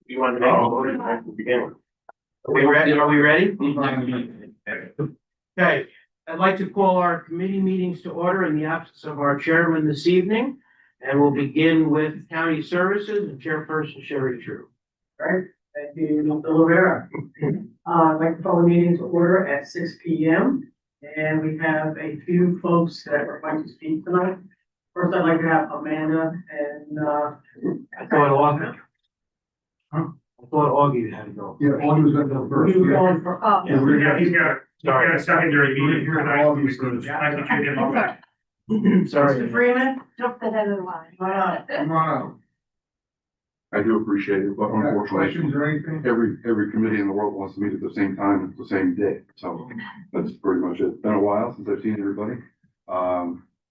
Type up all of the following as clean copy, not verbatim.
You want to make a motion at the beginning? Are we ready? Are we ready? Okay, I'd like to call our committee meetings to order in the absence of our chairman this evening. And we'll begin with county services and chairperson Sherry True. All right, thank you, Mr. Rivera. I'd like to call the meeting to order at 6 p.m. And we have a few folks that are going to speak tonight. First, I'd like to have Amanda and, I thought Augie. I thought Augie had to go. Yeah, Augie was gonna go first. you going for, oh. Yeah, He's got a secondary meeting. I can treat him all that. Sorry. Mr. Freeman? Jump the head of the line. Come on out. I do appreciate it, but unfortunately, Questions or anything? every committee in the world wants to meet at the same time, the same day. So that's pretty much it. It's been a while since I've seen everybody.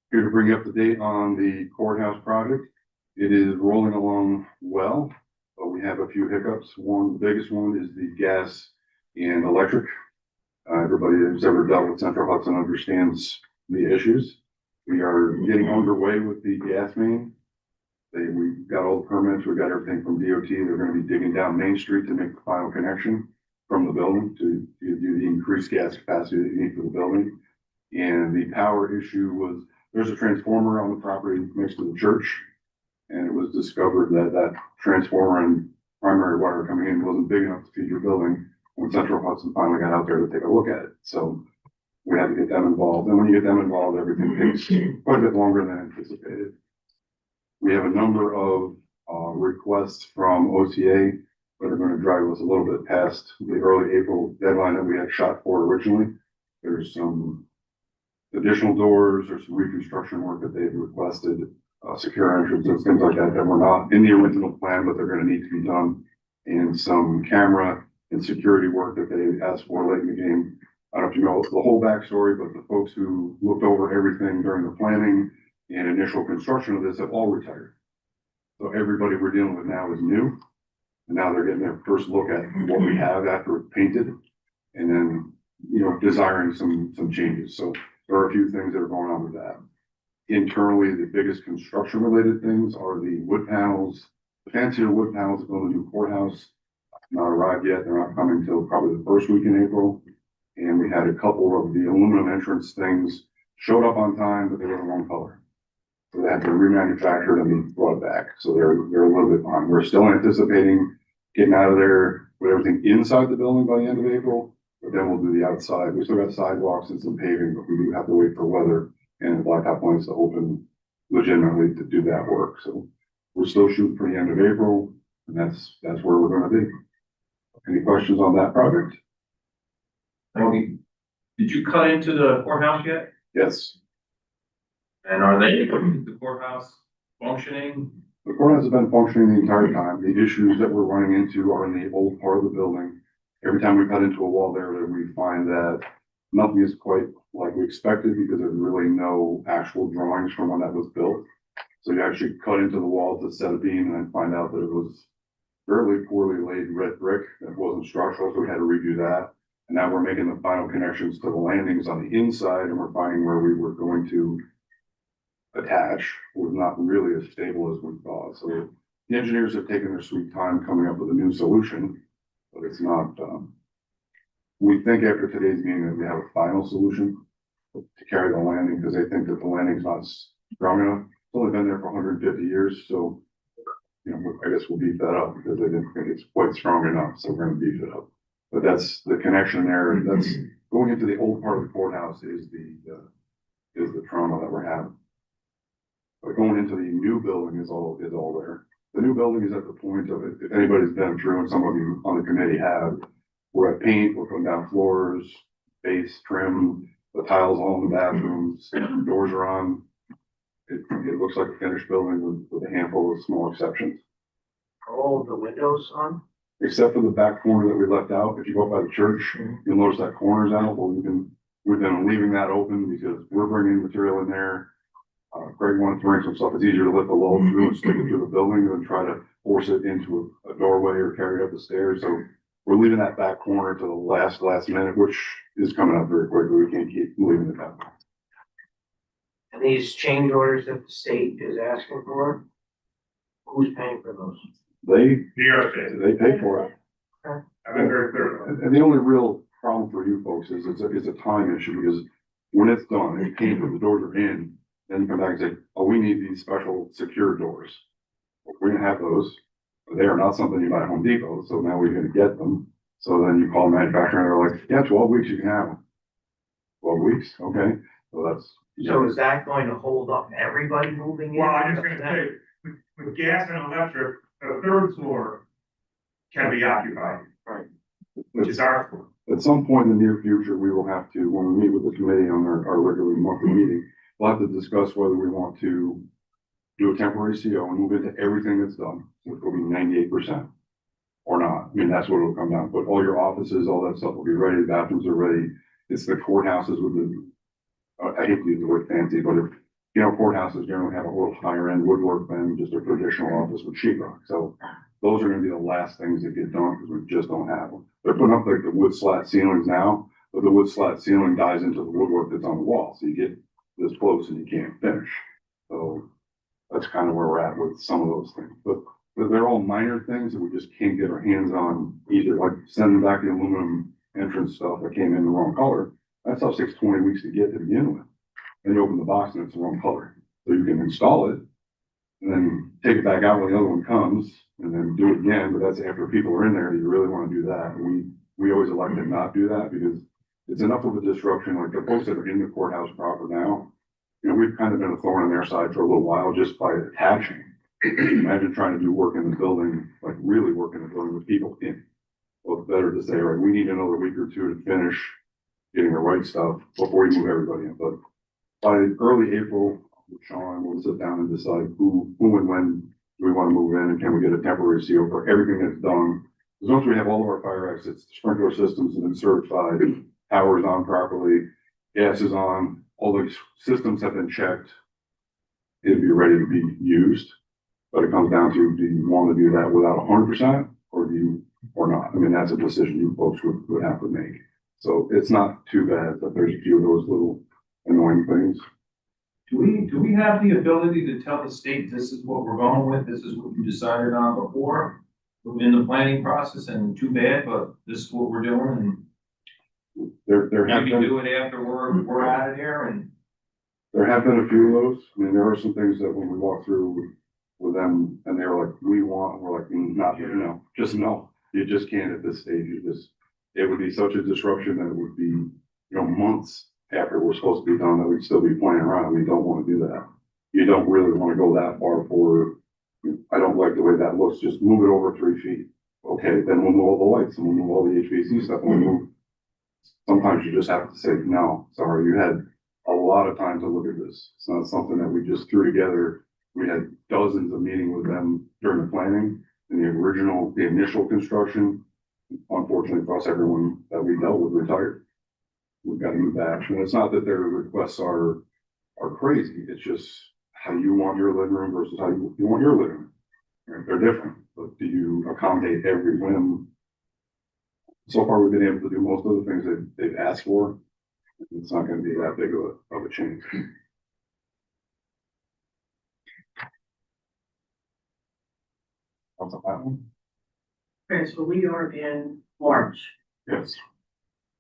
Here to bring you up to date on the courthouse project. It is rolling along well, but we have a few hiccups. The biggest one is the gas and electric. Everybody who's ever dealt with Central Hudson understands the issues. We are getting underway with the gas main. We got all the permits, we got everything from DOT. They're gonna be digging down Main Street to make the final connection from the building to do the increased gas capacity that you need for the building. And the power issue was, there's a transformer on the property next to the church. And it was discovered that that transformer and primary wire coming in wasn't big enough to feed your building when Central Hudson finally got out there to take a look at it. So we had to get them involved. And when you get them involved, everything takes quite a bit longer than anticipated. We have a number of requests from OCA that are going to drive us a little bit past the early April deadline that we had shot for originally. There's some additional doors, there's some reconstruction work that they've requested, secure entrances, things like that, that were not in the original plan, but they're going to need to be done. And some camera and security work that they asked for late in the game. I don't know if you know the whole backstory, but the folks who looked over everything during the planning and initial construction of this have all retired. So everybody we're dealing with now is new. And now they're getting their first look at what we have after it's painted. And then, desiring some changes. So there are a few things that are going on with that. Internally, the biggest construction related things are the wood panels, the fancier wood panels that go in the new courthouse. Not arrived yet. They're not coming till probably the first week in April. And we had a couple of the aluminum entrance things showed up on time, but they were the wrong color. So they had to remanufacture them and be brought back. So they're a little bit behind. We're still anticipating getting out of there with everything inside the building by the end of April, but then we'll do the outside. We still got sidewalks and some paving, but we do have to wait for weather and the blacktop plants to open legitimately to do that work. So we're still shooting for the end of April, and that's where we're going to be. Any questions on that project? Did you cut into the courthouse yet? Yes. And are the courthouse functioning? The courthouse has been functioning the entire time. The issues that we're running into are in the old part of the building. Every time we cut into a wall there, we find that nothing is quite like we expected because there's really no actual drawings from when that was built. So you actually cut into the wall to set a beam and then find out that it was fairly poorly laid red brick that wasn't structural, so we had to redo that. And now we're making the final connections to the landings on the inside, and we're finding where we were going to attach was not really as stable as we thought. So the engineers have taken their sweet time coming up with a new solution, but it's not, we think after today's meeting that we have a final solution to carry the landing, because they think that the landing's not strong enough. It's only been there for 150 years, so I guess we'll beef that up because they didn't think it's quite strong enough, so we're gonna beef it up. But that's the connection there. That's going into the old part of the courthouse is the trauma that we're having. But going into the new building is all there. The new building is at the point of it. If anybody's been through, and some of you on the committee have, we're at paint, we're putting down floors, base trim, the tiles all in the bathrooms, doors are on. It looks like a finished building with a handful of small exceptions. Are all of the windows on? Except for the back corner that we left out. If you go up by the church, you'll notice that corner's out. Well, we've been leaving that open because we're bringing material in there. Greg wanted to bring some stuff. It's easier to lift the load through and stick it through the building than try to force it into a doorway or carry it up the stairs. So we're leaving that back corner to the last minute, which is coming up very quickly. We can't keep leaving it that way. And these change orders that the state is asking for, who's paying for those? They, New York State. they pay for it. I've been very clear about And the only real problem for you folks is it's a time issue because when it's done, it came when the doors are in, then you come back and say, oh, we need these special secure doors. We're gonna have those. They are not something you buy at Home Depot, so now we're gonna get them. So then you call the manufacturer and they're like, yeah, 12 weeks you can have them. 12 weeks, okay, so that's. So is that going to hold up everybody moving in? Well, I'm just gonna say, with gas and electric, the third floor can be occupied, which is our floor. At some point in the near future, we will have to, when we meet with the committee on our regular monthly meeting, we'll have to discuss whether we want to do a temporary CO and move into everything that's done, which will be 98%. Or not, I mean, that's what it'll come down, but all your offices, all that stuff will be ready, the bathrooms are ready. It's the courthouses with the, I hate to use the word fancy, but if, you know, courthouses generally have a little higher end woodwork than just a traditional office with sheet rock, so those are gonna be the last things that get done, because we just don't have them. They're putting up like the wood slat ceilings now, but the wood slat ceiling dies into the woodwork that's on the wall, so you get this close and you can't finish. So that's kind of where we're at with some of those things, but they're all minor things that we just can't get our hands on either, like sending back the aluminum entrance stuff that came in the wrong color. That stuff takes 20 weeks to get to begin with. Then you open the box and it's the wrong color. So you can install it and then take it back out when the other one comes and then do it again, but that's after people are in there. You really want to do that. And we always elect to not do that because it's enough of a disruption. Like the folks that are in the courthouse proper now, you know, we've kind of been a thorn on their side for a little while just by attaching. Imagine trying to do work in the building, like really work in the building with people in. Well, it's better to say, all right, we need another week or two to finish getting the right stuff before you move everybody in. But by early April, Sean will sit down and decide who and when do we want to move in and can we get a temporary CO for everything that's done. Because once we have all of our fire exits, sprinkler systems have been certified, power is on properly, gas is on, all the systems have been checked, it'd be ready to be used. But it comes down to, do you want to do that without 100% or not? I mean, that's a decision you folks would have to make. So it's not too bad, but there's a few of those little annoying things. Do we have the ability to tell the state this is what we're going with, this is what you decided on before? In the planning process, and too bad, but this is what we're doing, and There have you can been, do it after we're out of here, and. there have been a few of those. I mean, there are some things that when we walk through with them and they were like, we want, and we're like, not, you know, just no, you just can't at this stage. It would be such a disruption that it would be, you know, months after we're supposed to be done that we'd still be playing around. We don't want to do that. You don't really want to go that far forward. I don't like the way that looks. Just move it over 3 feet. Okay, then we'll move all the lights and we'll move all the HVAC stuff and we'll move. Sometimes you just have to say, no, sorry, you had a lot of time to look at this. It's not something that we just threw together. We had dozens of meetings with them during the planning and the initial construction. Unfortunately for us, everyone that we dealt with retired. We've got to move back. And it's not that their requests are crazy. It's just how you want your living room versus how you want your living room. Right? They're different, but do you accommodate every whim? So far, we've been able to do most of the things that they've asked for. It's not going to be that big of a change. What's that one? Okay, so we are in March, Yes.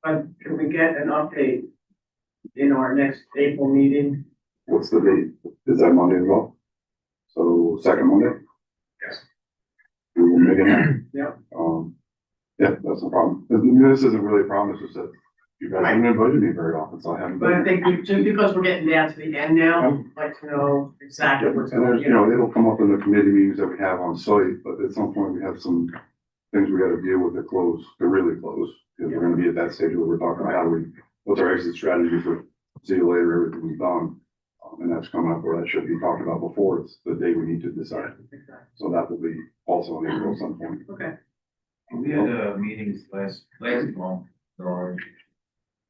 but can we get an update in our next April meeting? What's the date? Is that Monday as well? So second Monday? Yes. We will make it happen. Yep. Yeah, that's no problem. This isn't really a problem. It's just that you guys haven't invited me very often, so I haven't. But I think just because we're getting down to the end now, I'd like to know exactly what's And there's, going you on. know, it'll come up in the committee meetings that we have on site, but at some point we have some things we gotta deal with to close, to really close. Because we're gonna be at that stage where we're talking about how do we, what's our exit strategy for see you later, everything's done. And that's coming up where that should be talked about before it's the day we need to decide. So that will be also in April at some point. Okay, We had meetings last month, so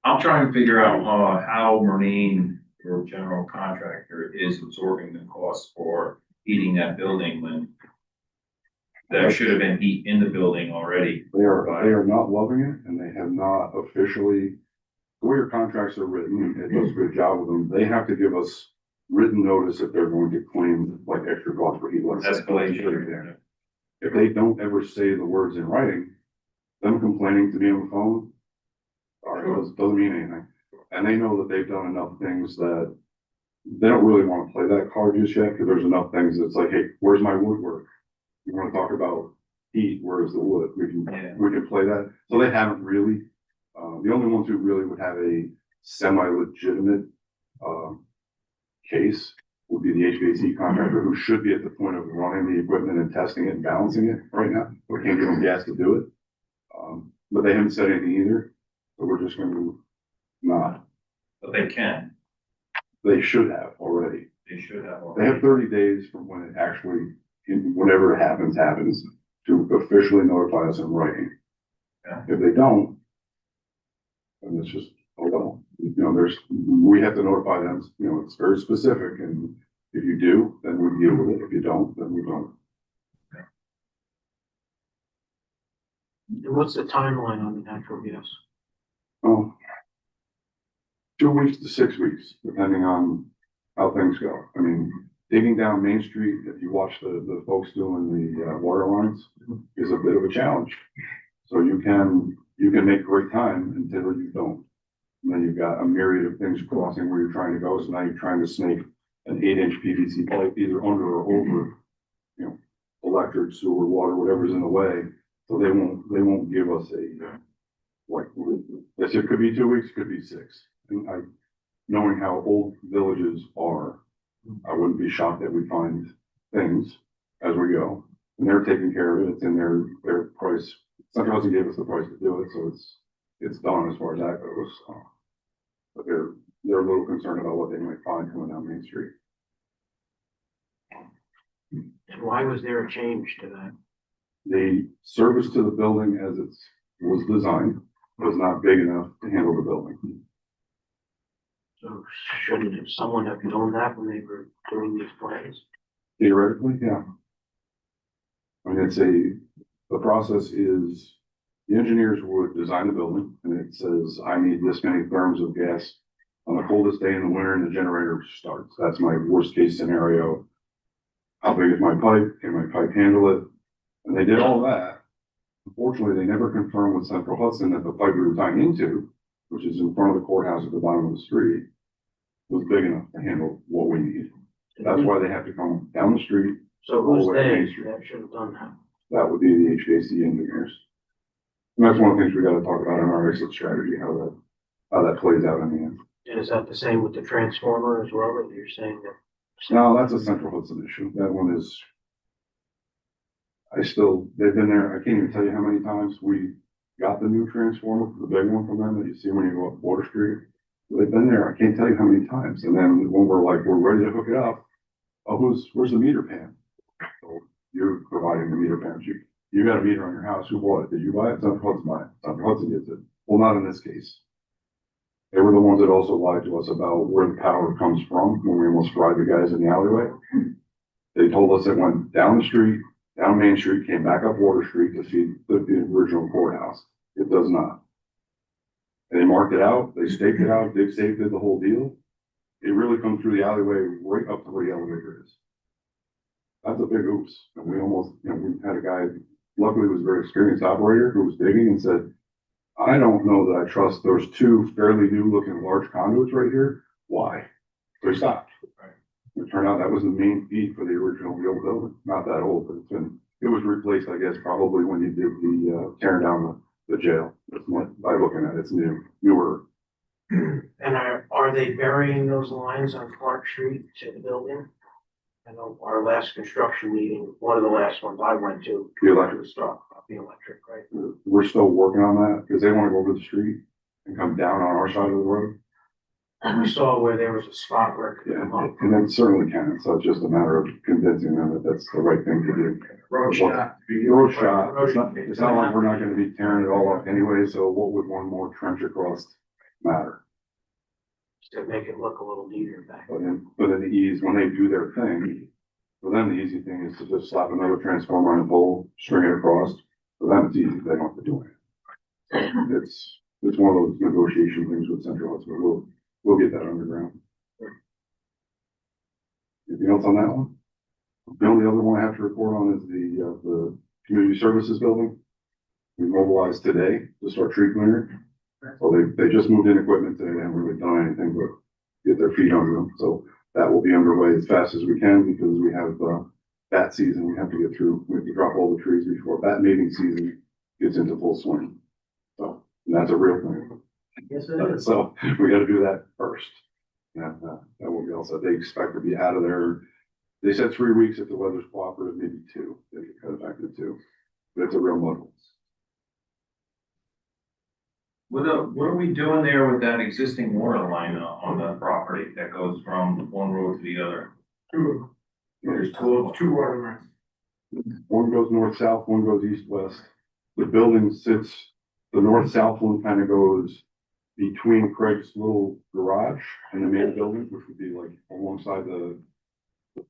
I'm trying to figure out how Marine, your general contractor, is absorbing the cost for heating that building when there should have been heat in the building already. They are not loving it and they have not officially, the way your contracts are written, it does a good job with them. They have to give us written notice if they're going to claim like extra cost for heat. Escalation. If they don't ever say the words in writing, them complaining to me on the phone, all right, doesn't mean anything. And they know that they've done enough things that they don't really want to play that card just yet, because there's enough things that's like, hey, where's my woodwork? You want to talk about heat, where's the wood? We can play that. So they haven't really, the only ones who really would have a semi-legitimate, case would be the HVAC contractor, who should be at the point of running the equipment and testing it and balancing it right now. We can't give them gas to do it. But they haven't said anything either, so we're just going to not. But they can, They should have already. they should have. They have 30 days from when it actually, whenever it happens, to officially notify us in writing. Yeah. If they don't, then it's just, oh well, we have to notify them, it's very specific, and if you do, then we deal with it. If you don't, then we don't. And what's the timeline on the natural gas? Oh, 2 weeks to 6 weeks, depending on how things go. I mean, digging down Main Street, if you watch the folks doing the water lines, is a bit of a challenge. So you can make great time until you don't. And then you've got a myriad of things crossing where you're trying to go. So now you're trying to snake an 8-inch PVC pipe either under or over, electric, sewer, water, whatever's in the way. So they won't give us a, like, yes, it could be 2 weeks, could be 6. And knowing how old villages are, I wouldn't be shocked that we find things as we go. And they're taking care of it. It's in their price. Central Hudson gave us the price to do it, so it's done as far as that goes. But they're a little concerned about what they might find coming down Main Street. And why was there a change to that? The service to the building as it was designed was not big enough to handle the building. So shouldn't someone have known that when they were doing these plans? Theoretically, yeah. I mean, the process is, the engineers would design the building, and it says, I need this many therms of gas on the coldest day in the winter, and the generator starts. That's my worst case scenario. How big is my pipe? Can my pipe handle it? And they did all that. Unfortunately, they never confirmed with Central Hudson that the pipe we were tying into, which is in front of the courthouse at the bottom of the street, was big enough to handle what we need. That's why they have to come down the street. So all who's the way to they Main Street. that should have done that? That would be the HVAC engineers. And that's one of the things we gotta talk about in our exit strategy, how that plays out in the end. And is that the same with the transformer as well, that you're saying that? No, that's a Central Hudson issue. That one is, they've been there, I can't even tell you how many times we got the new transformer, the big one from them that you see when you go up Water Street. They've been there, I can't tell you how many times. And then when we're ready to hook it up, oh, where's the meter pan? So you're providing the meter pan. You got a meter on your house. Who bought it? Did you buy it? Central Hudson buy it. Central Hudson gets it. Well, not in this case. They were the ones that also lied to us about where the power comes from when we almost fried the guys in the alleyway. They told us it went down the street, down Main Street, came back up Water Street to feed the original courthouse. It does not. And they marked it out, they staked it out, dig safe did the whole deal. It really comes through the alleyway right up to where the elevator is. That's a big oops. And we almost, we had a guy, luckily was a very experienced operator who was digging and said, I don't know that I trust those two fairly new looking large conduits right here. Why? So he stopped. It turned out that was the main feed for the original real building. Not that old, but it was replaced, I guess, probably when you did the tearing down the jail. That's what, by looking at it, it's newer. And are they burying those lines on Clark Street to the building? I know our last construction meeting, one of the last ones I went to. The electric stuff, the electric, right? We're still working on that because they want to go over the street and come down on our side of the road. And we saw where there was a spot where it could Yeah, come up. and it certainly can. So it's just a matter of convincing them that that's the right thing to do. Road shot. Road shot. It's not like we're not going to be tearing it all up anyway. So what would one more trench across matter? Just to make it look a little neater back. But in the ease, when they do their thing, for them, the easy thing is to just slap another transformer on a pole, string it across. For them, it's easy. They don't have to do it. It's one of those negotiation things with Central Hudson. We'll get that underground. Anything else on that one? The only other one I have to report on is the community services building. We mobilized today to start tree clearing. So they just moved in equipment today. They haven't really done anything but get their feet under them. So that will be underway as fast as we can because we have, bat season we have to get through. We have to drop all the trees before bat mating season gets into full swing. So, and that's a real thing. Yes, it is. So we gotta do that first. And, that will be also, they expect to be out of there. They said 3 weeks if the weather's cooperative, maybe 2. They could cut it back to 2. But it's a real muddle. What are we doing there with that existing water line on the property that goes from one road to the other? There's 2 of them. 2 water lines. One goes north-south, one goes east-west. The building sits, the north-south one kind of goes between Craig's little garage and the main building, which would be like alongside the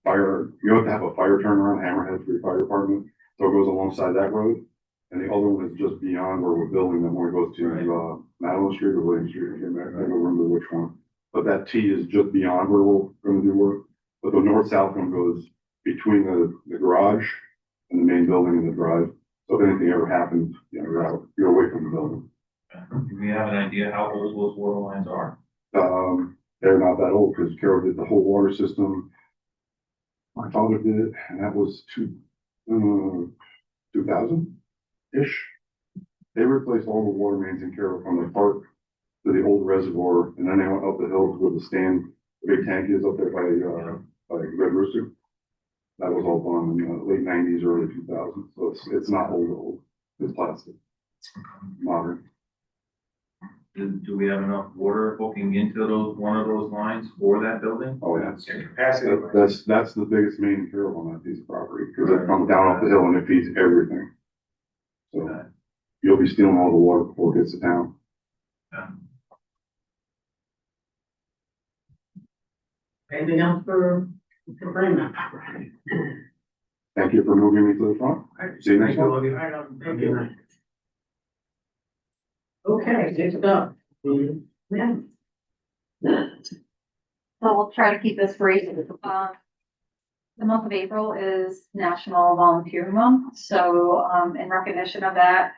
fire. You have to have a fire turnaround, hammerhead for your fire department. So it goes alongside that road. And the other one is just beyond where we're building that one goes to, Madeline Street or William Street. I don't remember which one. But that T is just beyond where we're gonna do work. But the north-south one goes between the garage and the main building and the drive. So if anything ever happens, you know, you're away from the building. Do we have an idea how old those water lines are? They're not that old because Carol did the whole water system. My father did it, and that was 2000-ish. They replaced all the water mains in Carroll from the park to the old reservoir, and then they went up the hill to where the big tank is up there by Red Rooster. That was all done in the late 90s, early 2000s. So it's not old. It's plastic, modern. Do we have enough water hooking into one of those lines for that building? Oh yeah, Capacity. that's the biggest main in Carroll on that piece of property because it comes down off the hill and it feeds everything. So you'll be stealing all the water before it gets to town. Yeah. Anything else for Freeman? Thank you for moving me to the front. See you next Thank you, month. Olivia. Thank you. Okay, next up. Yeah. So we'll try to keep this brief. The month of April is National Volunteer Month, so in recognition of that,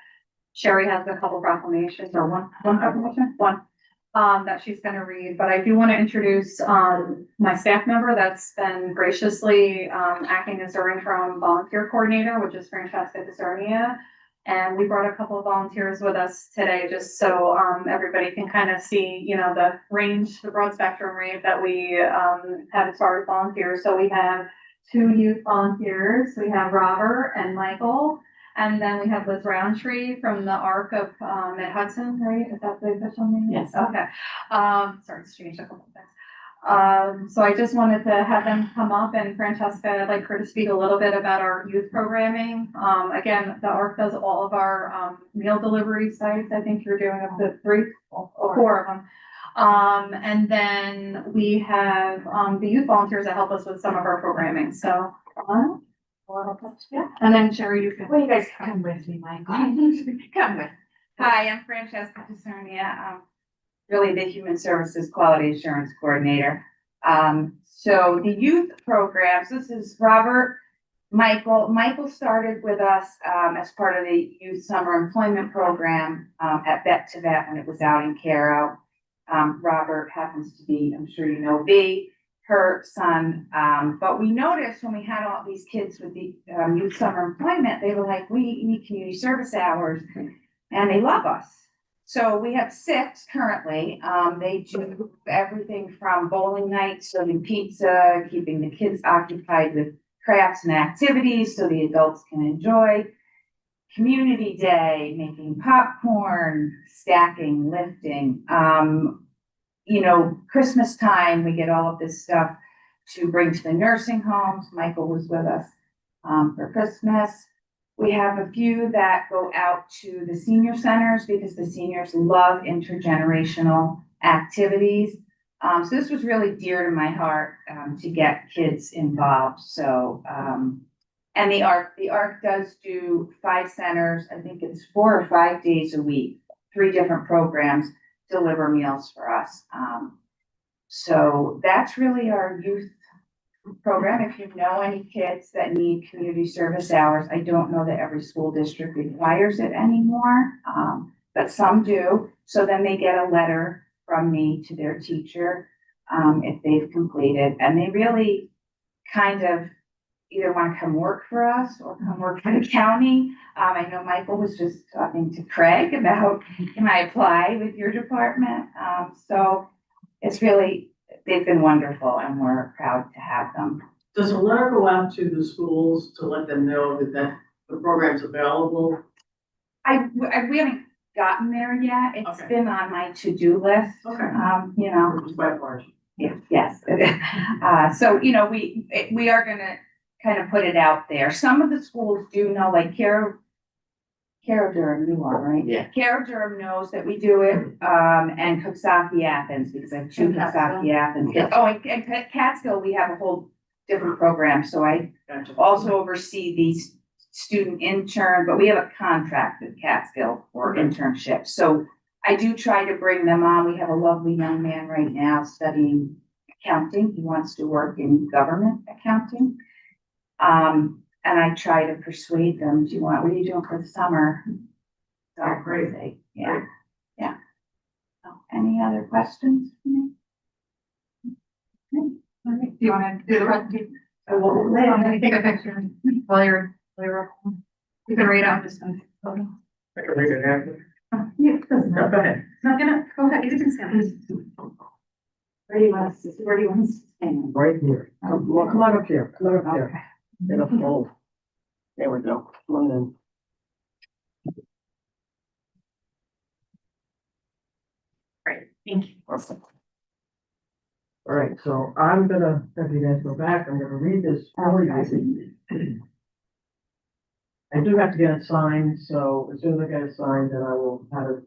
Sherry has a couple proclamations, or one proclamation, that she's gonna read, but I do want to introduce my staff member that's been graciously acting as our interim volunteer coordinator, which is Francesca Desernia. And we brought a couple of volunteers with us today, just so everybody can kind of see, you know, the range, the broad spectrum range that we have as far as volunteers. So we have 2 youth volunteers. We have Robert and Michael, and then we have Liz Roundtree from the ARC of at Hudson, right? Is that the official name? Yes. Okay. Sorry, it's changed a couple of things. So I just wanted to have them come up, and Francesca, I'd like her to speak a little bit about our youth programming. Again, the ARC does all of our meal delivery sites. I think you're doing up to 3 or 4 of them. And then we have the youth volunteers that help us with some of our programming. So, yeah. And then Sherry, you can. Well, you guys come with me, Michael. Come with. Hi, I'm Francesca Desernia. Really the Human Services Quality Assurance Coordinator. So the youth programs, this is Robert, Michael. Michael started with us as part of the Youth Summer Employment Program at Vet to Vet when it was out in Caro. Robert happens to be, I'm sure you know, B, her son. But we noticed when we had all these kids with the Youth Summer Employment, they were like, we need community service hours, and they love us. So we have 6 currently. They do everything from bowling nights, serving pizza, keeping the kids occupied with crafts and activities so the adults can enjoy. Community day, making popcorn, stacking, lifting. You know, Christmas time, we get all of this stuff to bring to the nursing homes. Michael was with us for Christmas. We have a few that go out to the senior centers because the seniors love intergenerational activities. So this was really dear to my heart to get kids involved. So, and the ARC does do 5 centers. I think it's 4 or 5 days a week, 3 different programs deliver meals for us. So that's really our youth program. If you know any kids that need community service hours, I don't know that every school district requires it anymore, but some do. So then they get a letter from me to their teacher, if they've completed, and they really kind of either want to come work for us or come work for the county. I know Michael was just talking to Craig about, can I apply with your department? So it's really, they've been wonderful and we're proud to have them. Does a letter go out to the schools to let them know that the program's available? We haven't gotten there yet. It's Okay. been on my to-do list. Okay. You know, Which is quite large. yes. So, you know, we are gonna kind of put it out there. Some of the schools do know, like Cara Durham, you are, right? Yeah. Cara Durham knows that we do it, and Coxsackie Athens, because I have two And Catskill. Coxsackie Athens. Yeah. Oh, and Catskill, we have a whole different program, so I Gotcha. also oversee these student intern, but we have a contract with Catskill for internships. So I do try to bring them on. We have a lovely young man right now studying accounting. He wants to work in government accounting. And I try to persuade them, what are you doing for the summer? So Oh, great. Yeah, yeah. So, any other questions for me? All right, do you wanna do the presentation? Well, I'm gonna take a picture while you're up. You can read out just. I can read it after. Yeah, doesn't No, matter. go ahead. Not gonna, go ahead, you can stand. Where do you want us to, where do you want us to stand? Right here. Well, come on up here. Come on up here. Okay. Get up full. There we go. Come on in. Great, thank you. All right, so I'm gonna, if you guys go back, I'm gonna read this for you. I do have to get it signed, so as soon as I get it signed, then I will have it,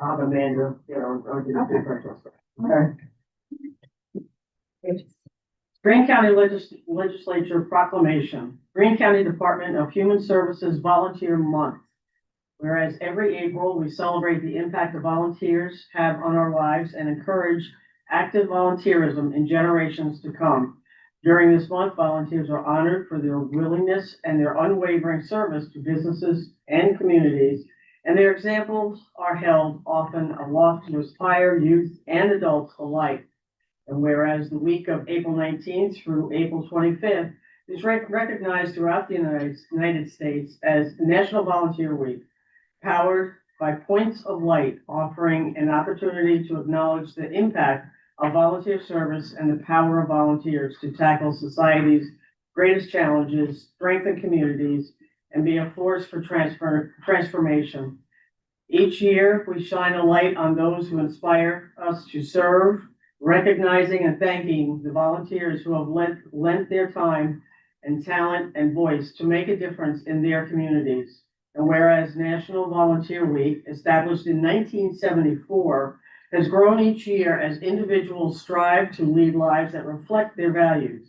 I'll have Amanda, I'll get it different. Okay. Greene County Legislature Proclamation, Greene County Department of Human Services Volunteer Month. Whereas every April, we celebrate the impact of volunteers have on our lives and encourage active volunteerism in generations to come. During this month, volunteers are honored for their willingness and their unwavering service to businesses and communities, and their examples are held often aloft to inspire youth and adults alike. And whereas the week of April 19th through April 25th is recognized throughout the United States as National Volunteer Week, powered by Points of Light, offering an opportunity to acknowledge the impact of volunteer service and the power of volunteers to tackle society's greatest challenges, strengthen communities, and be a force for transformation. Each year, we shine a light on those who inspire us to serve, recognizing and thanking the volunteers who have lent their time and talent and voice to make a difference in their communities. And whereas National Volunteer Week, established in 1974, has grown each year as individuals strive to lead lives that reflect their values.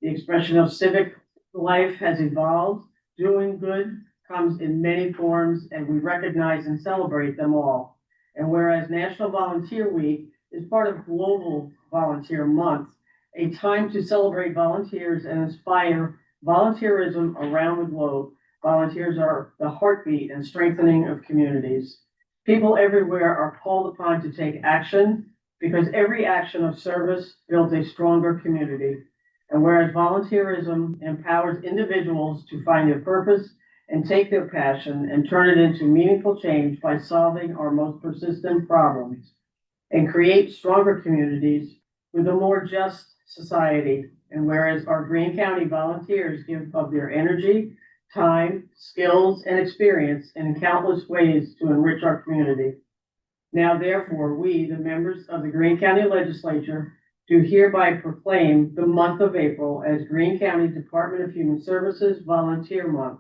The expression of civic life has evolved. Doing good comes in many forms, and we recognize and celebrate them all. And whereas National Volunteer Week is part of Global Volunteer Month, a time to celebrate volunteers and inspire volunteerism around the globe. Volunteers are the heartbeat and strengthening of communities. People everywhere are called upon to take action because every action of service builds a stronger community. And whereas volunteerism empowers individuals to find their purpose and take their passion and turn it into meaningful change by solving our most persistent problems and create stronger communities with a more just society. And whereas our Greene County volunteers give of their energy, time, skills, and experience in countless ways to enrich our community. Now, therefore, we, the members of the Greene County Legislature, do hereby proclaim the month of April as Greene County Department of Human Services Volunteer Month.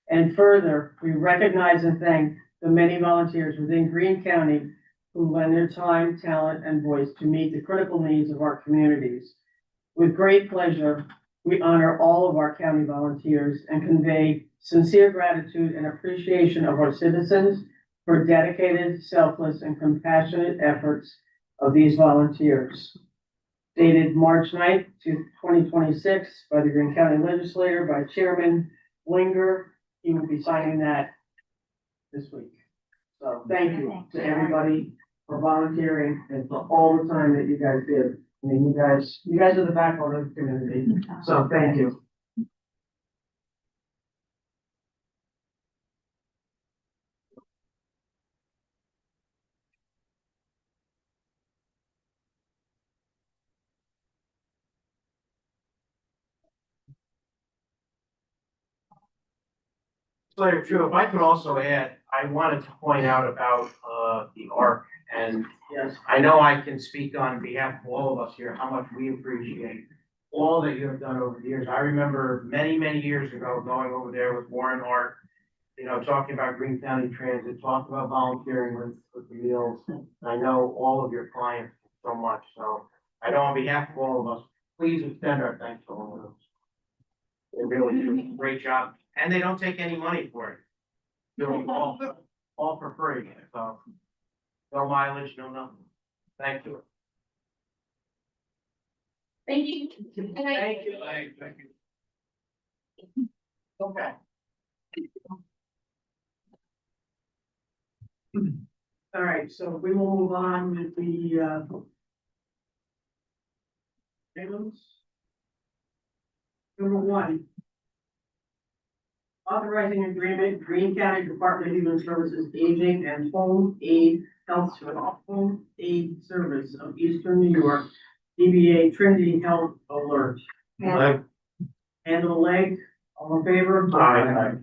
And further, we recognize and thank the many volunteers within Greene County who lend their time, talent, and voice to meet the critical needs of our communities. With great pleasure, we honor all of our county volunteers and convey sincere gratitude and appreciation of our citizens for dedicated, selfless, and compassionate efforts of these volunteers. dated March 9th to 2026 by the Greene County Legislature by Chairman Linger. He will be signing that this week. So thank you to everybody for volunteering and for all the time that you guys did. I mean, you guys are the backbone of the community, so thank you. Slater, Drew, if I could also add, I wanted to point out about, the ARC. And Yes, I know I can speak on behalf of all of us here, how much we appreciate all that you have done over the years. I remember many, many years ago, going over there with Warren Hart, you know, talking about Greene County Transit, talking about volunteering with the meals. I know all of your clients so much, so I know on behalf of all of us, please extend our thanks to all of them. They really do a great job, and they don't take any money for it. Doing all for free, so no mileage, no nothing. Thank you. Thank you. Thank you. Thank you. Okay. all right, so we will move on with the, items. Number one. Authorizing agreement, Greene County Department of Human Services Aging and Home Aid Health Home Aid Service of Eastern New York, DBA Trinity Health Alert. Aye. Hand on the leg, all in favor? Aye.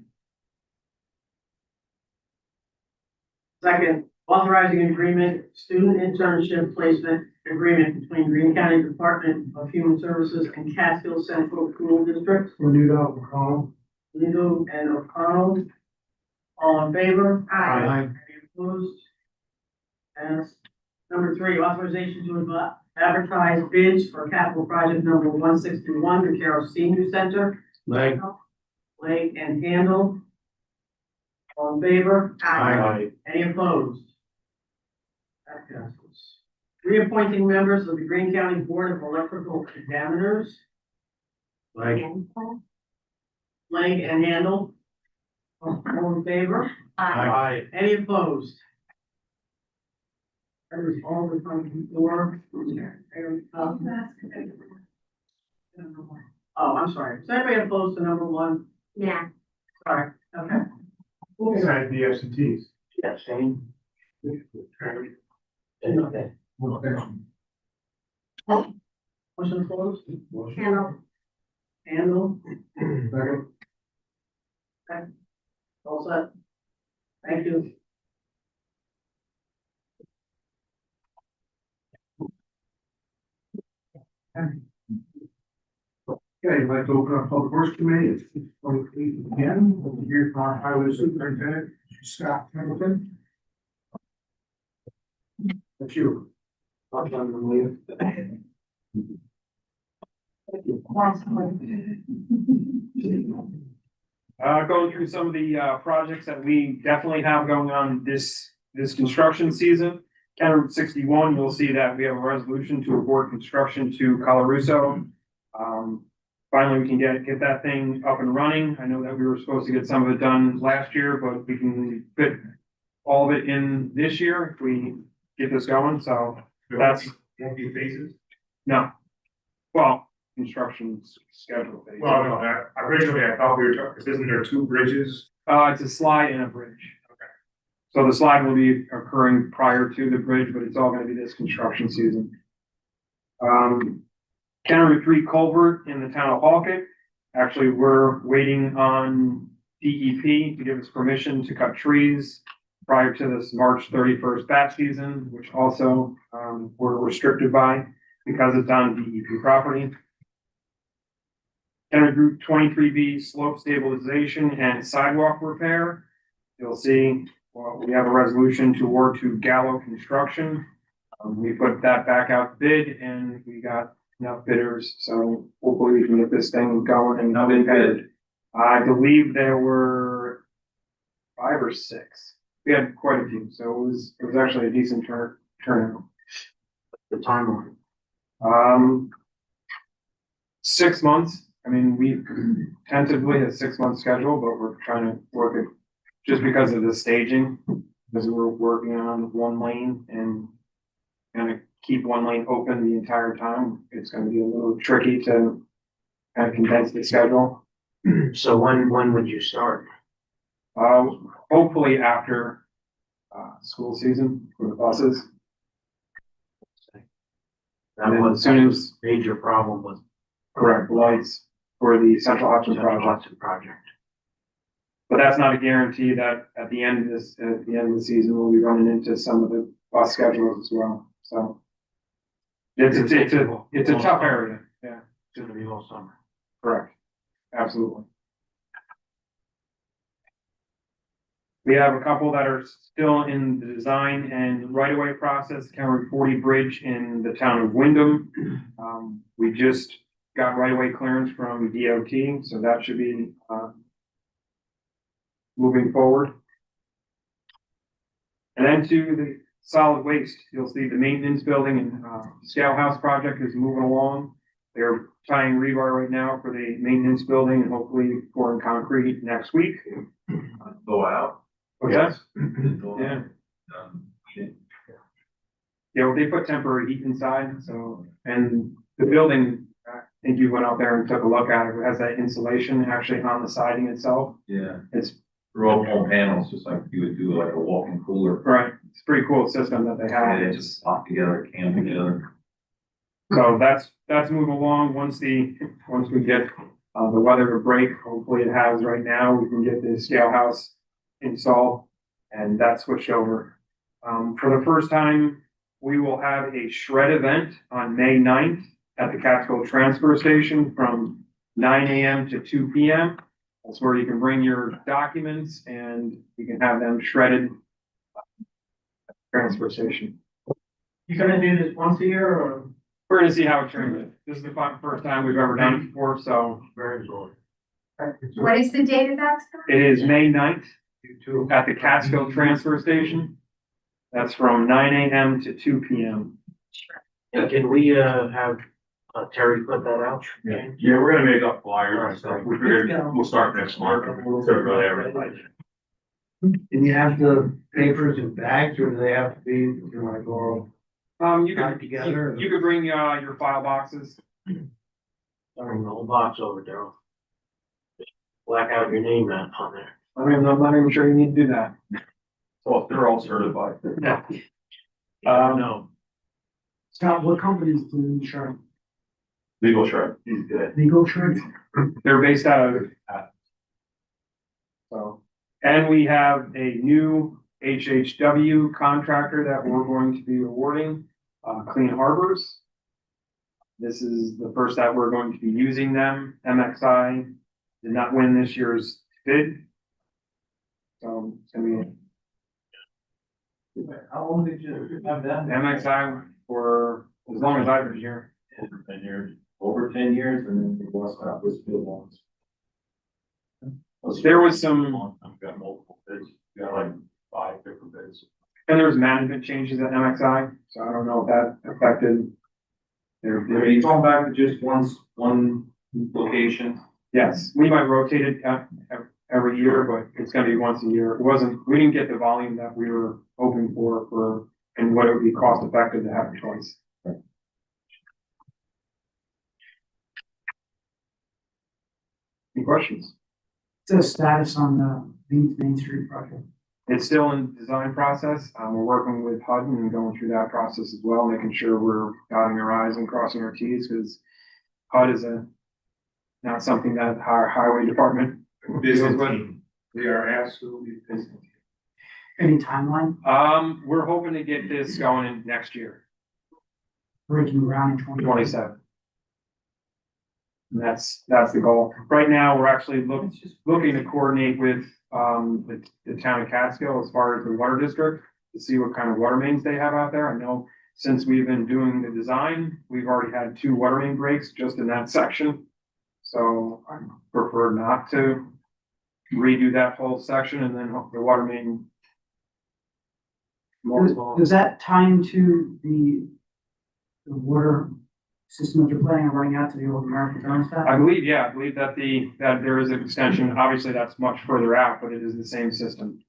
Second, authorizing agreement, student internship placement agreement between Greene County Department of Human Services and Catskill Central School District. Menudo, McCall. Lindo and O'Connell. All in favor? Aye. Any opposed? And number three, authorization to advertise bids for capital project number 161, the Carroll Senior Center. Leg. Leg and handle. All in favor? Aye. Any opposed? That passes. Reappointing members of the Greene County Board of Electrical Examiners. Leg. Leg and handle. All in favor? Aye. Any opposed? That is all the time before. Oh, I'm sorry. Is anybody opposed to number one? Yeah. Sorry, okay. Besides the absentees. Yes, same. Okay. Motion closed? Handle. Handle. Okay. All set. Thank you. Okay, I'd like to open up Public Works Committee. It's 6:28 again. We'll hear from our Highway Superintendent, Scott Hamilton. That's you. I'll come and leave. Going through some of the, projects that we definitely have going on this construction season. County Route 61, you'll see that we have a resolution to award construction to Colarusso. Finally, we can get that thing up and running. I know that we were supposed to get some of it done last year, but we can fit all of it in this year if we get this going, so that's, Won't be phases? no. Well, construction schedule. phase. Well, no, originally I thought we were talking, because isn't there two bridges? It's a slide and a bridge. Okay. So the slide will be occurring prior to the bridge, but it's all gonna be this construction season. County Route 3 culvert in the town of Halkett. Actually, we're waiting on DEP to give us permission to cut trees prior to this March 31st bat season, which also, we're restricted by because it's on DEP property. County Route 23B slope stabilization and sidewalk repair. You'll see, well, we have a resolution to award to Gallo Construction. We put that back out bid and we got enough bidders, so hopefully we can get this thing going and not bid. I believe there were 5 or 6. We had quite a few, so it was actually a decent turnout. The timeline. 6 months. I mean, we tentatively a 6 month schedule, but we're trying to work it just because of the staging, because we're working on one lane and kind of keep one lane open the entire time. It's gonna be a little tricky to kind of condense the schedule. So when would you start? Hopefully after, school season for the buses. That And was as soon as, major problem with correct, lights for the Central Hudson Central project. Hudson project. But that's not a guarantee that at the end of the season, we'll be running into some of the bus schedules as well, so. It's a tough area, yeah, It's gonna be all summer. correct, absolutely. We have a couple that are still in the design and right-of-way process, County 40 Bridge in the town of Wyndham. We just got right-of-way clearance from DOT, so that should be, moving forward. And then to the solid waste, you'll see the maintenance building and, scale house project is moving along. They're tying rebar right now for the maintenance building and hopefully pouring concrete next week. Go out. What's that? Go Yeah. out. Yeah, well, they put temporary heat inside, so, and the building, I think you went out there and took a look at it, it has that insulation actually on the siding itself. Yeah, It's, roll foam panels, just like you would do like a walk-in cooler. right, it's a pretty cool system that they have. And they just lock together, cam together. So that's moving along, once we get, the weather to break, hopefully it has right now, we can get the scale house installed, and that switched over. For the first time, we will have a shred event on May 9th at the Catskill Transfer Station from 9 AM to 2 PM. That's where you can bring your documents and you can have them shredded at the transfer station. You gonna do this once a year or? We're gonna see how it turns out. This is the first time we've ever done it before, so Very good. What is the date of that? it is May 9th at the Catskill Transfer Station. That's from 9 AM to 2 PM. And can we, have, Terry put that out? Yeah, we're gonna make up flyers and stuff. We figured we'll start next month. So really everybody. And you have the papers in bags, or do they have to be, you know, like all You tied could, together? you could bring, your file boxes. Bring the whole box over, Daryl. Black out your name on there. I'm not even sure you need to do that. Well, if they're all certified. Yeah. No. Scott, what companies do insurance? Legal shirt, he's good. Legal insurance? They're based out of. So, and we have a new HHW contractor that we're going to be awarding, Clean Harbors. This is the first that we're going to be using them. MXI did not win this year's bid. So it's gonna be How long did you have that? MXI for as long as I've been here. Over 10 years, and then we lost out with field ones. There was some, I've got multiple bids, got like 5 different bids. and there was management changes at MXI, so I don't know if that affected their Are bid. you going back to just one location? Yes, we might rotate it every year, but it's gonna be once a year. We didn't get the volume that we were hoping for, and what it would be cost effective to have it twice. Any questions? What's the status on the Main Street project? It's still in design process. We're working with HUD and going through that process as well, making sure we're dotting our i's and crossing our t's, because HUD is not something that our highway department Business deals with. team. We are absolutely business. Any timeline? We're hoping to get this going in next year, Breaking ground in 27. And that's the goal. Right now, we're actually looking to coordinate with, the town of Catskill as far as the water district to see what kind of water mains they have out there. I know since we've been doing the design, we've already had 2 water main breaks just in that section. So I prefer not to redo that whole section and then the water main. Does that tie into the water system that you're planning on running out to the old American thermostat? I believe, yeah, I believe that that there is an extension, obviously that's much further out, but it is the same system.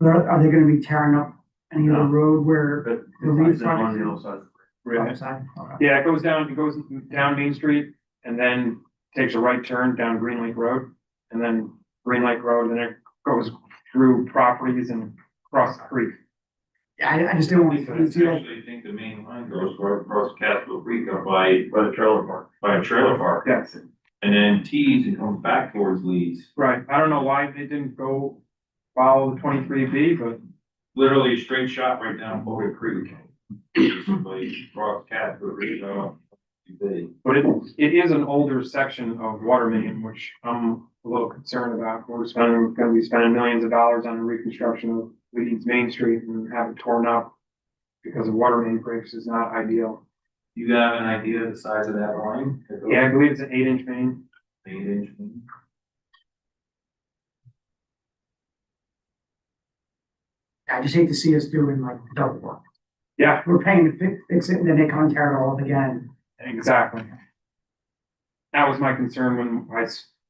Are they gonna be tearing up any of the road where But the lead it's on the project other is? side. Outside? Okay. Yeah, it goes down Main Street and then takes a right turn down Green Lake Road. And then Green Lake Road, and then it goes through properties and across the creek. Yeah, I just didn't want I to feel like, actually think the main line goes right across Castle Creek up by the trailer park, by a trailer park. Yes, And then tees and comes back towards Leeds. right. I don't know why they didn't go follow the 23B, but Literally a straight shot right down Boulder Creek. Basically, across Castle Creek, But it is an older section of water main, which I'm a little concerned about. Gonna be spending millions of dollars on the reconstruction of Leeds Main Street and have it torn up because of water main breaks is not ideal. You have an idea of the size of that line? Yeah, I believe it's an 8-inch main. 8-inch. I just hate to see us doing like double work. Yeah, We're paying to fix it and then they come and tear it all up again. exactly. That was my concern when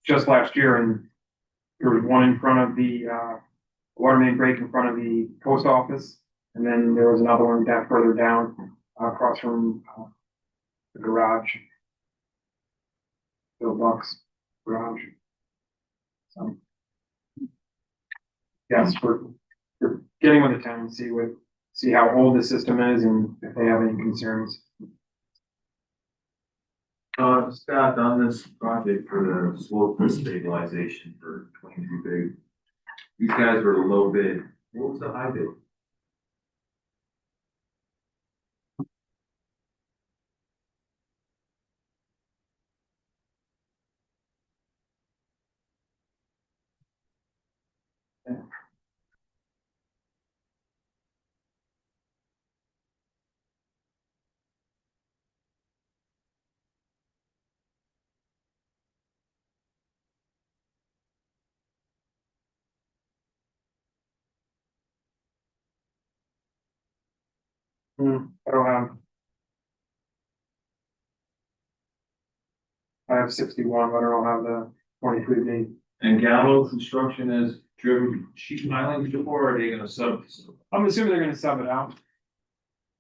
just last year, and there was one in front of the, water main break in front of the post office. And then there was another one down further down, across from, the garage. Bill Buck's garage. So. Yes, we're getting with the town, see how old the system is and if they have any concerns. Scott, on this project for the slope stabilization for 22 big, these guys were the low bid. What was the high bid? I don't have. I have 61, but I don't have the 23B. And Gallo Construction has driven sheet pilings before, or are they gonna sub? I'm assuming they're gonna sub it out.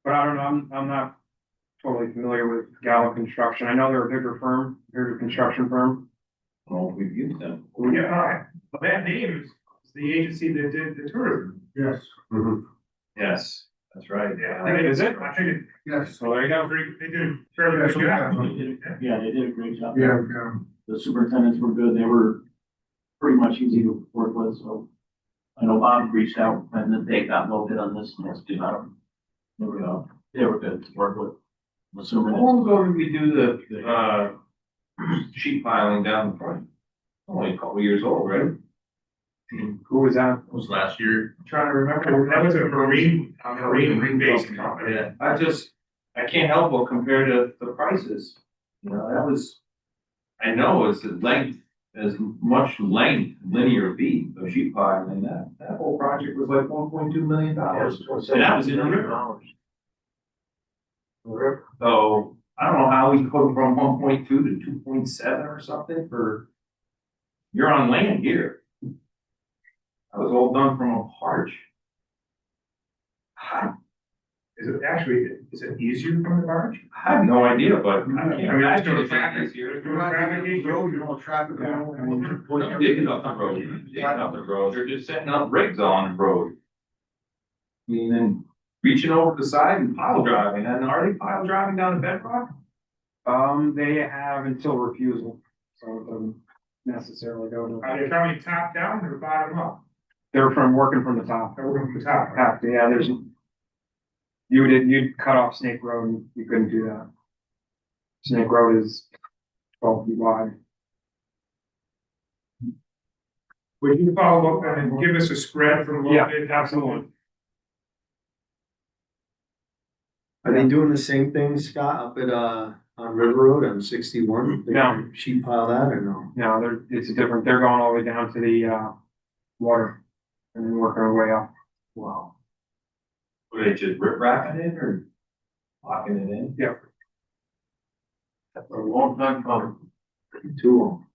But I don't know, I'm not totally familiar with Gallo Construction. I know they're a bigger construction firm. Oh, we've used them. Yeah, that name is the agency that did the tourism. Yes. Yes, that's right. Yeah. Is it? I think it, Yes. So there you go. they did a fairly good job. Yeah, they did a great job. Yeah, The superintendents were good. They were pretty much easy to work with, so. I know Bob reached out and then they got a little bit on this, and let's do that. They were good to work with. I'm How assuming long ago did we do the, sheet piling down the front? Only a couple years old, right? Who was that? Was last year. I'm trying to remember, that was a marine based company. Yeah, I can't help but compare to the prices. You know, that was, I know it's the length, as much length, linear feet of sheet pile, and that whole project was like $1.2 million. And that was in the river. So, I don't know how we go from 1.2 to 2.7 or something you're on land here. That was all done from a barge. Is it easier from the barge? I have no idea, but I can't I mean, imagine it's it's traffic. easier. traffic. They're digging up the road, digging up the road, they're just setting up rigs on the road. I mean, and reaching over the side and pile driving, and are they pile driving down the bedrock? They have until refusal, so it doesn't necessarily go to. Are they coming top down or bottom up? They're working from the top. They're working from the top. Have to, yeah, you'd cut off Snake Road and you couldn't do that. Snake Road is 12 feet wide. Would you follow up and give us a spread from Yeah, low bid? absolutely. Are they doing the same thing, Scott, up at, on River Road on 61? They No. Sheet pile that or no? No, they're going all the way down to the, water and then working our way up. Wow. Were they just rip wrapping it or locking it in? Yep. For a long time coming. Too long.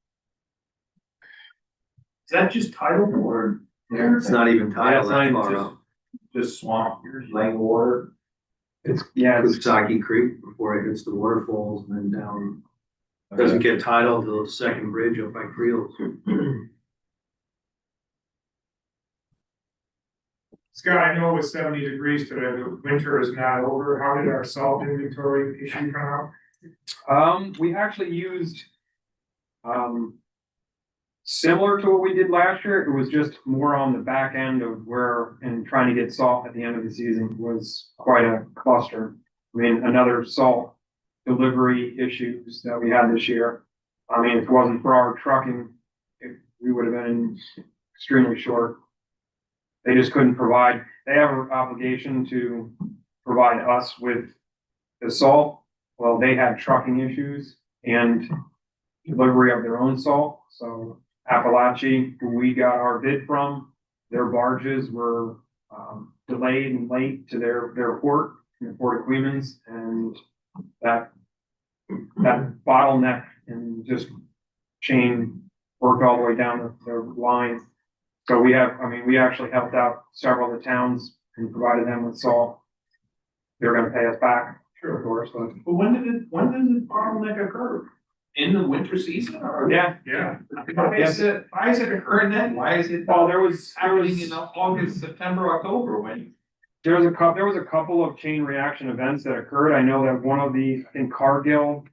Is that just tidal or? It's not even Yeah, titled it's not that even far just- up. Just swamp, laying water? It's, yeah, it's, Kusaki Creek before it hits the waterfalls and then down. Doesn't get tidal till the second bridge up by Creels. Scott, I know it was 70 degrees today, the winter is not over. How did our salt inventory issue come out? we actually used, similar to what we did last year. It was just more on the back end of where, and trying to get salt at the end of the season was quite a cluster. I mean, another salt delivery issues that we had this year. I mean, if it wasn't for our trucking, we would have been extremely short. They just couldn't provide, they have an obligation to provide us with the salt. Well, they had trucking issues and delivery of their own salt. So Appalachia, who we got our bid from, their barges were delayed and late to their port, in the Port of Clemens, and that bottleneck and just chain worked all the way down the line. So we actually helped out several of the towns and provided them with salt. They're gonna pay us back, of course, but But when did the bottleneck occur? In the winter season or? yeah. Yeah. Why is it occurring then? Why is it Well, there was happening in August, September, October when? there was a couple of chain reaction events that occurred. I know that one of the, I think Cargill,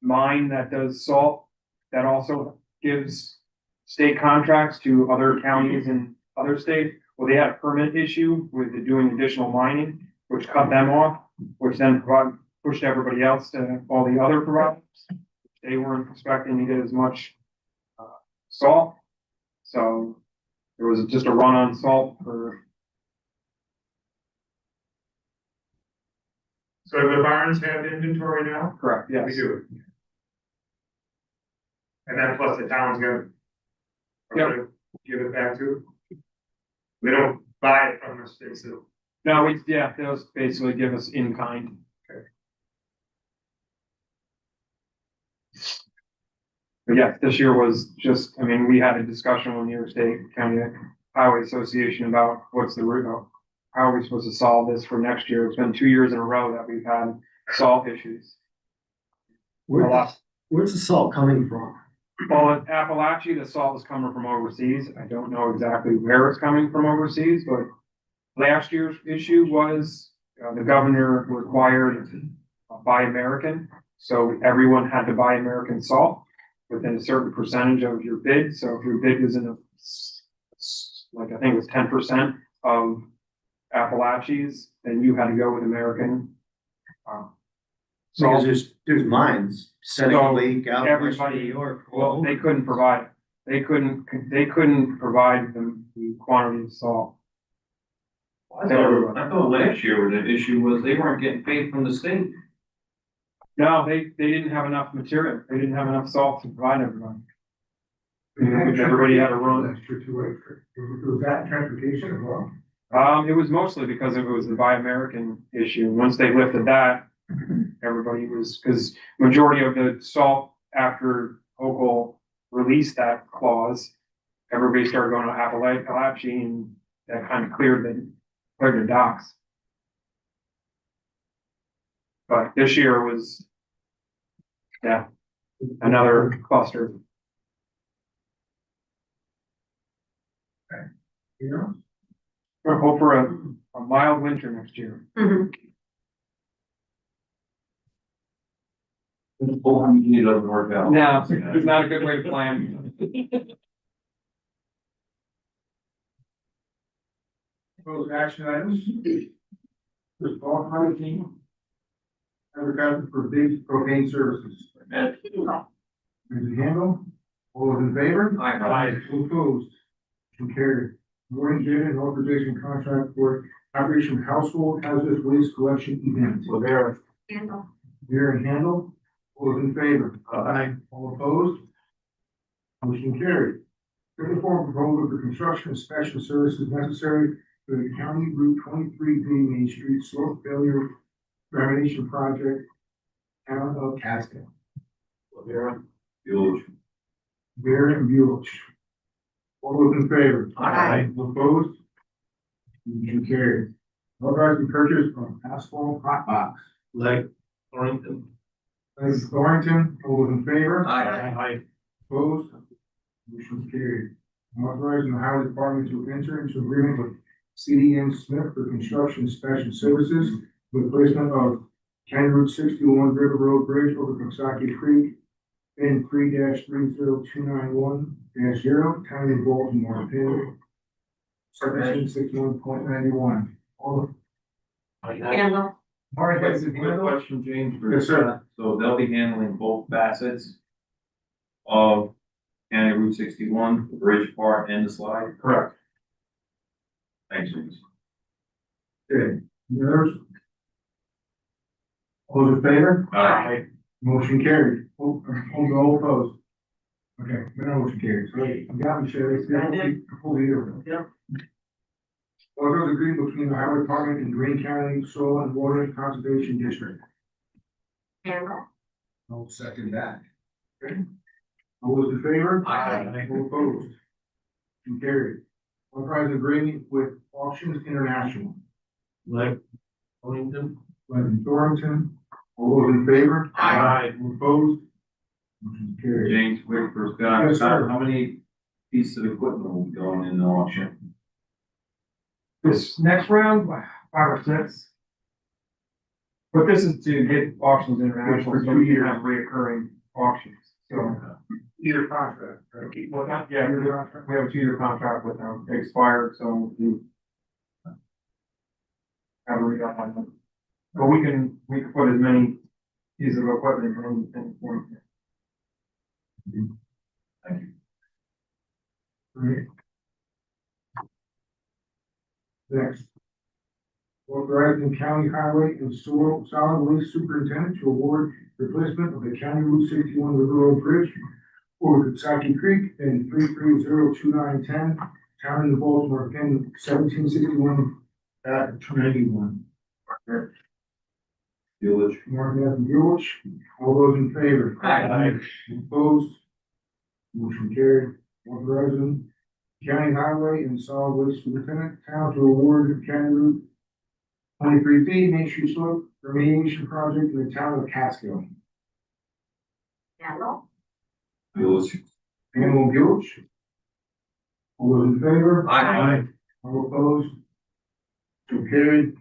mine that does salt, that also gives state contracts to other counties and other states. Well, they had a permit issue with doing additional mining, which cut them off, which then pushed everybody else to all the other providers. They weren't expecting to get as much salt. So there was just a run on salt for, So the barns have inventory now? correct, yes. We do. And then plus the town's gonna give it back to. We don't buy it from the state, so. No, those basically give us in kind. But yeah, this year was just, I mean, we had a discussion with New York State County Highway Association about what's the route of, how are we supposed to solve this for next year? It's been 2 years in a row that we've had salt issues. A lot. Where's the salt coming from? Well, at Appalachia, the salt is coming from overseas. I don't know exactly where it's coming from overseas, but last year's issue was, the governor required Buy American. So everyone had to buy American salt within a certain percentage of your bid. So if your bid was in like, I think it was 10% of Appalachia's, then you had to go with American. Because So, there's mines, Senegal Lake, out in western everybody- New York. well, they couldn't provide, they couldn't provide the quantity of salt. I thought last year the issue was they weren't getting paid from the state. No, they didn't have enough material. They didn't have enough salt to provide everybody. Everybody had a run. Was that transportation as well? It was mostly because it was the Buy American issue. Once they lifted that, everybody was, because majority of the salt after Hochul released that clause, everybody started going to Appalachia and that kind of cleared the docks. But this year was, yeah, another cluster. You know? We're hope for a mild winter next year. It doesn't work out. No, it's not a good way to plan. Proposed action items. First of all, team. Advertising for big propane services. Raise your hand. All those in favor? Aye. All opposed? Motion carried. Warning bid and authorization contract for Operation Household Hazardous Waste Collection Event. Rivera. Beer and handle. All those in favor? Aye. All opposed? Motion carried. Thirty-four proposal for construction and special services necessary for the County Route 23 B Main Street Slope Failure Remediation Project town of Casco. Rivera. Bueller. Vera and Bueller. All those in favor? Aye. All opposed? Motion carried. Authorize the purchase of asphalt hot box. Leg, Torrington. Thanks, Thornton, all those in favor? Aye. Opposed? Motion carried. Authorizing the highway department to enter into agreement with CDM Smith for construction inspection services, replacement of County Route 61 River Road Bridge over Coxsackie Creek in 3-30291-0, County of Baltimore, PIN 1761.91. All Campbell. All right, Quick guys, if you quick know- question, James. for- Yes, sir. So they'll be handling both facets of County Route 61, the bridge part and the slide? Correct. Thanks, James. Okay, yours? All those in favor? Aye. Motion carried. All opposed. Okay, no motion carried. So you got me, Sherry. I did. Full year. Yep. Authorize agreement between the Highway Department and Greene County Soil and Water Conservation District. Campbell. I'll second that. Okay. All those in favor? Aye. All opposed. Motion carried. Authorize agreement with Auctions International. Leg, Torrington. Lennon Thornton, all those in favor? Aye. All opposed? Motion carried. James, quick for Scott. Yes, sir. How many pieces of equipment will be going in the auction? This next round, 5 or 6. But this is to get auctions international, For so 2 we can years. have reoccurring auctions, so. Either contract, right? Well, yeah, we have a 2-year contract with them, it expired, so we. Have a re-up on them. But we can put as many pieces of equipment in one. Right. Next. Authorizing county highway and solid waste superintendent to award replacement of the County Route 61 River Road Bridge over Coxsackie Creek in 3302910, Town of Baltimore, PIN 1761.291. Bueller. Martin F. Bueller, all those in favor? Aye. Opposed? Motion carried. Authorizing county highway and solid waste superintendent, town to award County Route 23B Main Street Slope remediation project in the town of Catskill. Campbell. Bueller. Animal Bueller. All those in favor? Aye. All opposed? So carried.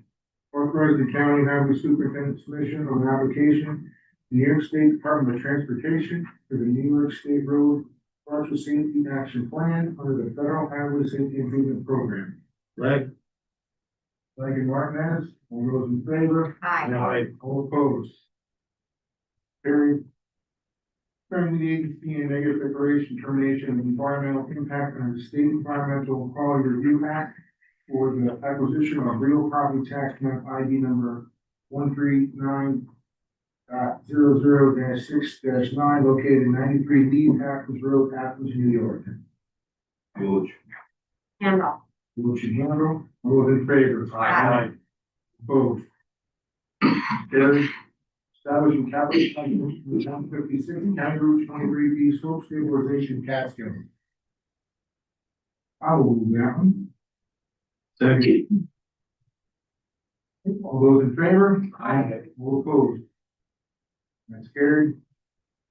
Authorize the county highway superintendent submission of an application to the New York State Department of Transportation for the New York State Road Partial Safety Action Plan under the Federal Highway Safety Improvement Program. Leg. Thank you, Martinez. All those in favor? Aye. All opposed? Carried. Turning to the agency and negative declaration termination of environmental impact under the State Environmental Quality Review Act for the acquisition of real property tax map ID number 139.00-6-9 located in 93D Athens Road, Athens, New York. Bueller. Campbell. Motion handle, all those in favor? Aye. Opposed? Carried. Establishing capital projects for the 156 County Route 23B slope stabilization Catskill. I will move that one. Second. All those in favor? Aye. All opposed? That's carried.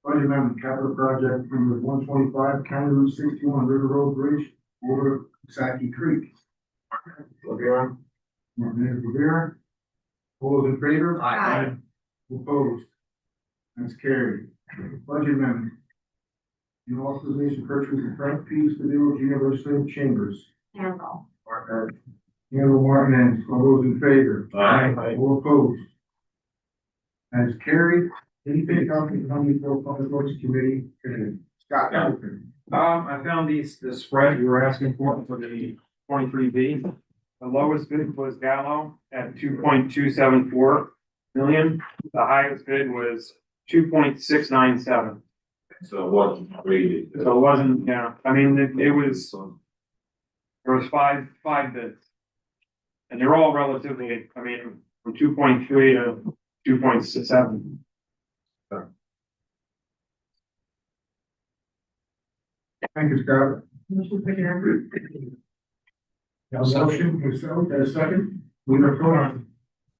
Budget amendment, capital project number 125, County Route 61 River Road Bridge over Coxsackie Creek. Rivera. Martinez Rivera. All those in favor? Aye. Opposed? That's carried. Budget amendment. The authorization purchase of front fees for the village university chambers. Campbell. Handle Martinez, all those in favor? Aye. All opposed? That's carried. Anything else from the Public Works Committee? Scott, anything? I found the spread you were asking for the 23B. The lowest bid was Gallo at 2.274 million. The highest bid was 2.697. So it wasn't rated. So it wasn't, yeah, I mean, it was, there was five bids. And they're all relatively, I mean, from 2.3 to 2.7. Thank you, Scott. Motion to adjourn. Motion, yourself, and a second. We report on